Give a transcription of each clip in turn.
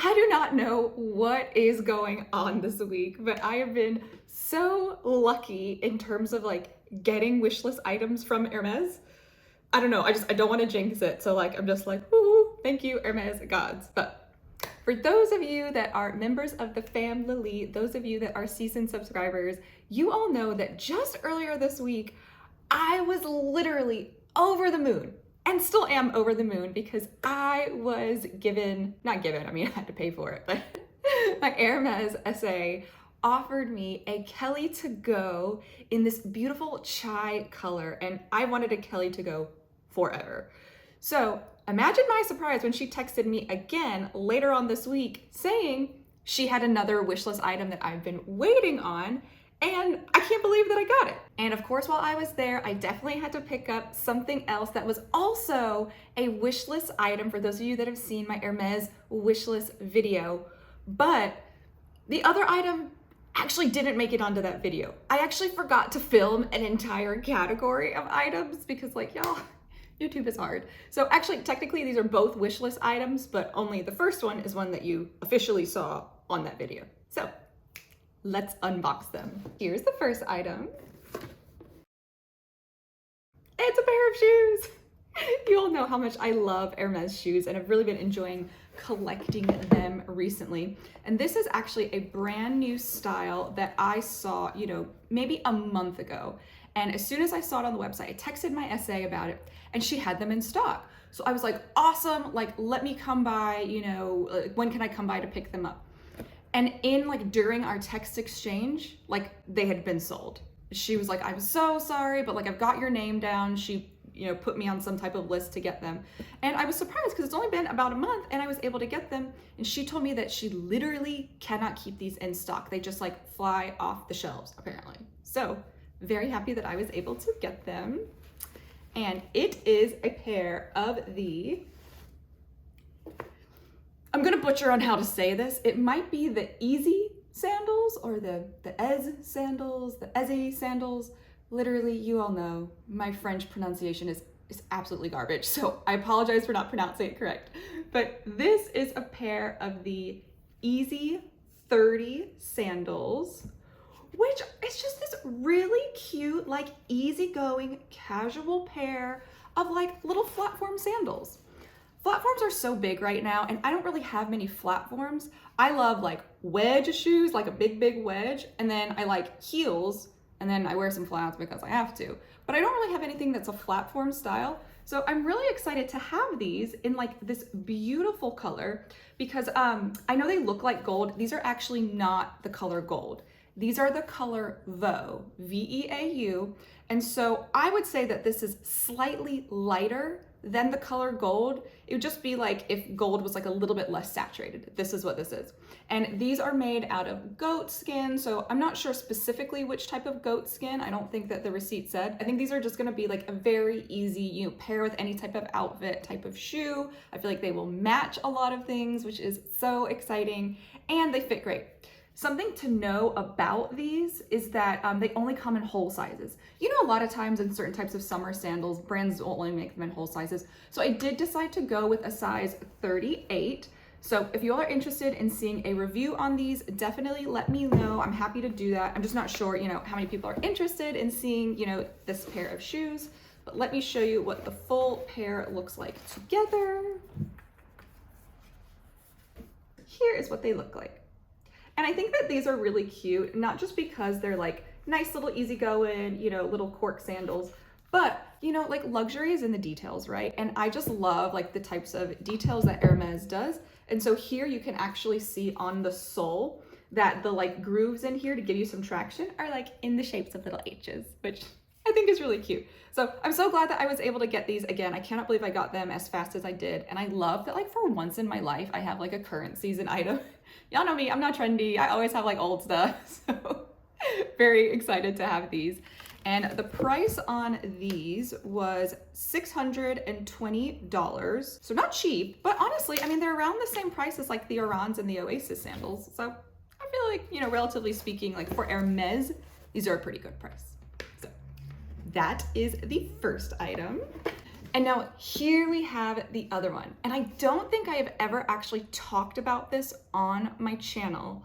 I do not know what is going on this week, but I have been so lucky in terms of like getting wishlist items from Hermes. I don't know, I don't want to jinx it. So like, I'm just like, woo, thank you, Hermes gods. But for those of you that are members of the family, those of you that are seasoned subscribers, you all know that just earlier this week, I was literally over the moon and still am over the moon because I was not given, I mean, I had to pay for it, but my Hermes SA offered me a Kelly to go in this beautiful chai color, and I wanted a Kelly to go forever. So imagine my surprise when she texted me again later on this week saying she had another wishlist item that I've been waiting on, and I can't believe that I got it. And of course, while I was there, I definitely had to pick up something else that was also a wishlist item for those of you that have seen my Hermes wishlist video. But the other item actually didn't make it onto that video. I actually forgot to film an entire category of items because like, y'all, YouTube is hard. So actually, technically, these are both wishlist items, but only the first one is one that you officially saw on that video. So let's unbox them. Here's the first item. It's a pair of shoes. You all know how much I love Hermes shoes, and I've really been enjoying collecting them recently. And this is actually a brand new style that I saw, maybe a month ago. And as soon as I saw it on the website, I texted my SA about it, and she had them in stock. So I was like, awesome, like, let me come by, when can I come by to pick them up? And during our text exchange, like, they had been sold. She was like, I'm so sorry, but like, I've got your name down. She, put me on some type of list to get them. And I was surprised because it's only been about a month and I was able to get them. And she told me that she literally cannot keep these in stock. They just like fly off the shelves, apparently. So very happy that I was able to get them. And it is a pair of I'm gonna butcher on how to say this. It might be the Easy sandals or the Ez sandals, the Eze sandals. Literally, you all know my French pronunciation is absolutely garbage, so I apologize for not pronouncing it correct. But this is a pair of the Easy 30 sandals, which is just this really cute, like easygoing, casual pair of like little platform sandals. Platforms are so big right now, and I don't really have many platforms. I love like wedge shoes, like a big wedge, and then I like heels, and then I wear some flats because I have to. But I don't really have anything that's a platform style. So I'm really excited to have these in like this beautiful color because I know they look like gold. These are actually not the color gold. These are the color Veau, V-E-A-U. And so I would say that this is slightly lighter than the color gold. It would just be like if gold was like a little bit less saturated. This is what this is. And these are made out of goat skin. So I'm not sure specifically which type of goat skin. I don't think that the receipt said. I think these are just gonna be like a very easy, pair with any type of outfit, type of shoe. I feel like they will match a lot of things, which is so exciting. And they fit great. Something to know about these is that they only come in whole sizes. A lot of times in certain types of summer sandals, brands will only make them in whole sizes. So I did decide to go with a size 38. So if you all are interested in seeing a review on these, definitely let me know. I'm happy to do that. I'm just not sure, how many people are interested in seeing, this pair of shoes. But let me show you what the full pair looks like together. Here is what they look like. And I think that these are really cute, not just because they're like nice little easygoing, little cork sandals, but like luxury is in the details, right? And I just love like the types of details that Hermes does. And so here you can actually see on the sole that the like grooves in here to give you some traction are like in the shapes of little H's, which I think is really cute. So I'm so glad that I was able to get these again. I cannot believe I got them as fast as I did. And I love that like for once in my life, I have like a current season item. Y'all know me, I'm not trendy. I always have like old stuff. So very excited to have these. And the price on these was $620. So not cheap, but honestly, I mean, they're around the same price as like the Orans and the Oasis sandals. So I feel like, relatively speaking, like for Hermes, these are a pretty good price. So that is the first item. And now here we have the other one. And I don't think I have ever actually talked about this on my channel,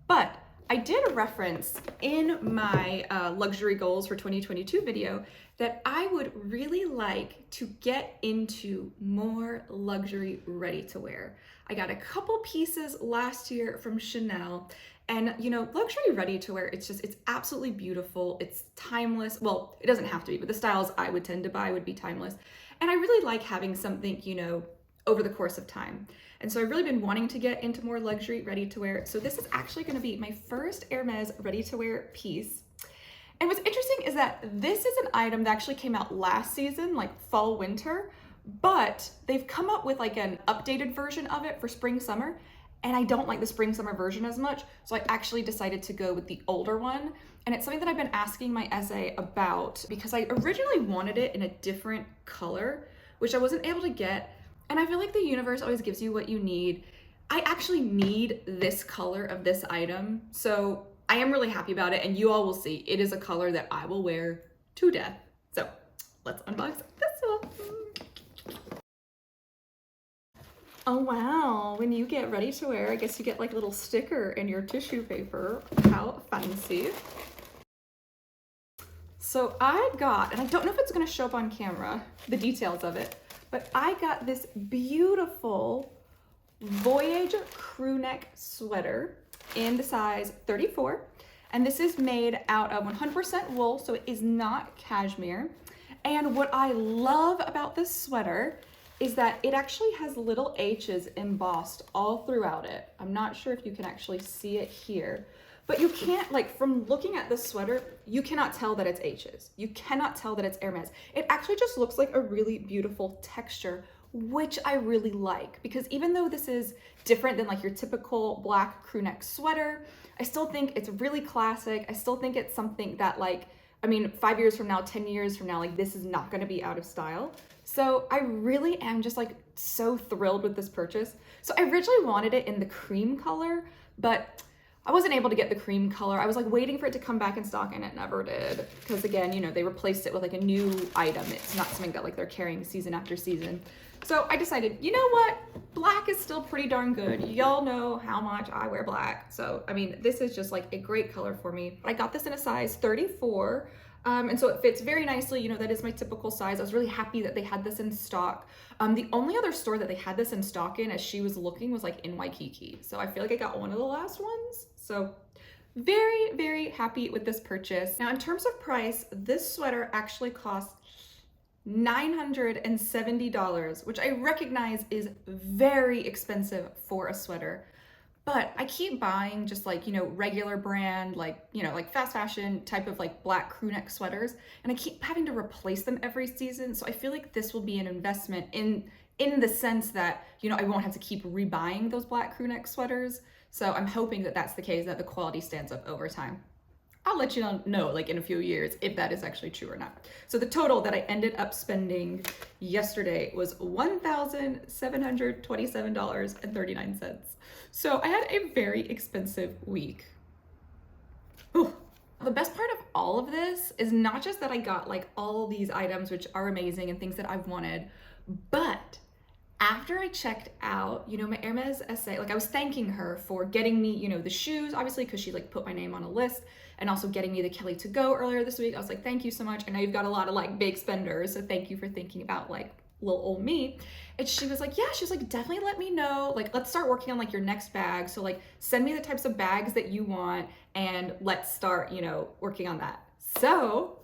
but I did reference in my luxury goals for 2022 video that I would really like to get into more luxury ready-to-wear. I got a couple pieces last year from Chanel, and you know, luxury ready-to-wear, it's absolutely beautiful. It's timeless. Well, it doesn't have to be, but the styles I would tend to buy would be timeless. And I really like having something, you know, over the course of time. And so I've really been wanting to get into more luxury ready-to-wear. So this is actually gonna be my first Hermes ready-to-wear piece. And what's interesting is that this is an item that actually came out last season, like fall, winter, but they've come up with like an updated version of it for spring, summer. And I don't like the spring, summer version as much. So I actually decided to go with the older one. And it's something that I've been asking my SA about because I originally wanted it in a different color, which I wasn't able to get. And I feel like the universe always gives you what you need. I actually need this color of this item. So I am really happy about it. And you all will see it is a color that I will wear to death. So let's unbox this one. Oh wow, when you get ready to wear, I guess you get like a little sticker in your tissue paper. How fancy. So I got, and I don't know if it's gonna show up on camera, the details of it, but I got this beautiful Voyage crew neck sweater in the size 34. And this is made out of 100% wool, so it is not cashmere. And what I love about this sweater is that it actually has little H's embossed all throughout it. I'm not sure if you can actually see it here, but you can't, like, from looking at this sweater, you cannot tell that it's H's. You cannot tell that it's Hermes. It actually just looks like a really beautiful texture, which I really like, because even though this is different than like your typical black crew neck sweater, I still think it's really classic. I still think it's something that, like, I mean, 5 years from now, 10 years from now, like, this is not gonna be out of style. So I really am just like so thrilled with this purchase. So I originally wanted it in the cream color, but I wasn't able to get the cream color. I was like waiting for it to come back in stock and it never did. Because again, you know, they replaced it with like a new item. It's not something that like they're carrying season after season. So I decided, you know what? Black is still pretty darn good. Y'all know how much I wear black. So, I mean, this is just like a great color for me. I got this in a size 34. And so it fits very nicely. You know, that is my typical size. I was really happy that they had this in stock. The only other store that they had this in stock in as she was looking was like in Waikiki. So I feel like I got one of the last ones. So very, very happy with this purchase. Now, in terms of price, this sweater actually costs $970, which I recognize is very expensive for a sweater. But I keep buying just like, you know, regular brand, like, you know, like fast fashion type of like black crew neck sweaters. And I keep having to replace them every season. So I feel like this will be an investment in the sense that, you know, I won't have to keep rebuying those black crew neck sweaters. So I'm hoping that that's the case, that the quality stands up over time. I'll let you know like in a few years if that is actually true or not. So the total that I ended up spending yesterday was $1,727.39. So I had a very expensive week. Ooh. The best part of all of this is not just that I got like all these items, which are amazing and things that I've wanted, but after I checked out, you know, my Hermes SA, like I was thanking her for getting me, you know, the shoes, obviously, because she like put my name on a list, and also getting me the Kelly to go earlier this week. I was like, thank you so much. I know you've got a lot of like big spenders, so thank you for thinking about like little old me. And she was like, yeah, she's like, definitely let me know. Like, let's start working on like your next bag. So like, send me the types of bags that you want and let's start, you know, working on that. So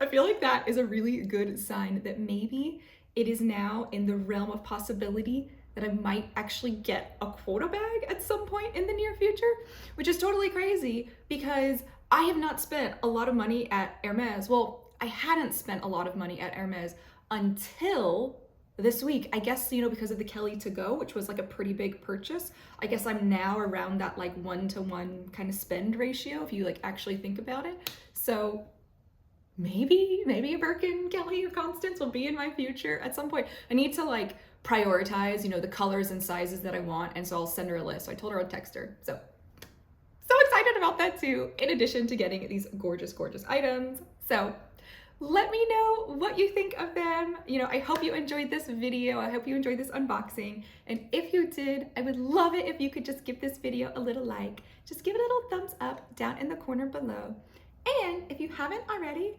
I feel like that is a really good sign that maybe it is now in the realm of possibility that I might actually get a quota bag at some point in the near future, which is totally crazy because I have not spent a lot of money at Hermes. Well, I hadn't spent a lot of money at Hermes until this week. I guess, you know, because of the Kelly to go, which was like a pretty big purchase. I guess I'm now around that like 1-to-1 kind of spend ratio if you like actually think about it. So maybe a Birkin, Kelly, or Constance will be in my future at some point. I need to like prioritize, you know, the colors and sizes that I want, and so I'll send her a list. So I told her I'd text her. So excited about that too, in addition to getting these gorgeous, gorgeous items. So Let me know what you think of them. You know, I hope you enjoyed this video. I hope you enjoyed this unboxing. And if you did, I would love it if you could just give this video a little like. Just give it a little thumbs up down in the corner below. And if you haven't already,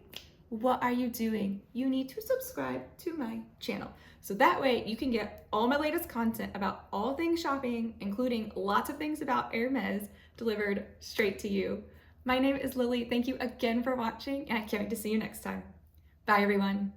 what are you doing? You need to subscribe to my channel. So that way you can get all my latest content about all things shopping, including lots of things about Hermes delivered straight to you. My name is Lily. Thank you again for watching, and I can't wait to see you next time. Bye, everyone.